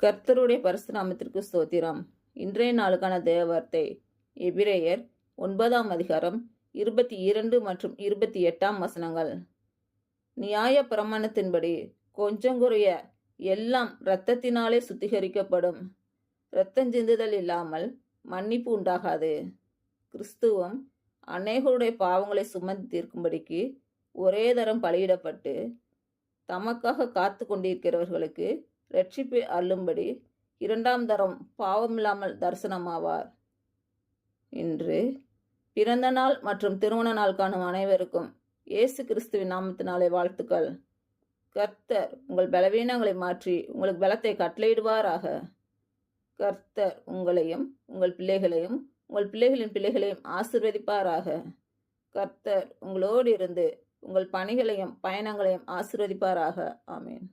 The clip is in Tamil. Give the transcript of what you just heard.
கர்த்தருடைய பரிசுத்த நாமத்திற்கு ஸ்தோத்திரம். இன்றைய நாளுக்கான தேவவார்த்தை எபிரேயர் 9ஆம் அதிகாரம் 22 மற்றும் 28ஆம் வசனங்கள். நியாய பிரமாணத்தின்படி கொஞ்சங்குறைய எல்லாம் இரத்தத்தினாலே சுத்திகரிக்கப்படும். இரத்தஞ்சிந்துதல் இல்லாமல் மன்னிப்பு உண்டாகாது. கிறிஸ்துவம் அநேகருடைய பாவங்களை சுமந்து தீர்க்கும்படிக்கு ஒரே தரம் பலியிடப்பட்டு தமக்காக காத்து கொண்டிருக்கிறவர்களுக்கு ரட்சிப்பை அள்ளும்படி 2ஆம் தரம் பாவமில்லாமல் தரிசனமாவார். இன்று பிறந்த நாள் மற்றும் திருமண நாள் காணும் அனைவருக்கும் இயேசு கிறிஸ்துவின் நாமத்தினாலே வாழ்த்துக்கள். கர்த்தர் உங்கள் பலவீனங்களை மாற்றி உங்களுக்கு பலத்தை கட்டளையிடுவாராக. கர்த்தர் உங்களையும் உங்கள் பிள்ளைகளையும் உங்கள் பிள்ளைகளின் பிள்ளைகளையும் ஆசீர்வதிப்பாராக. கர்த்தர் உங்களோடு இருந்து உங்கள் பணிகளையும் பயணங்களையும் ஆசீர்வதிப்பாராக. ஆமேன்.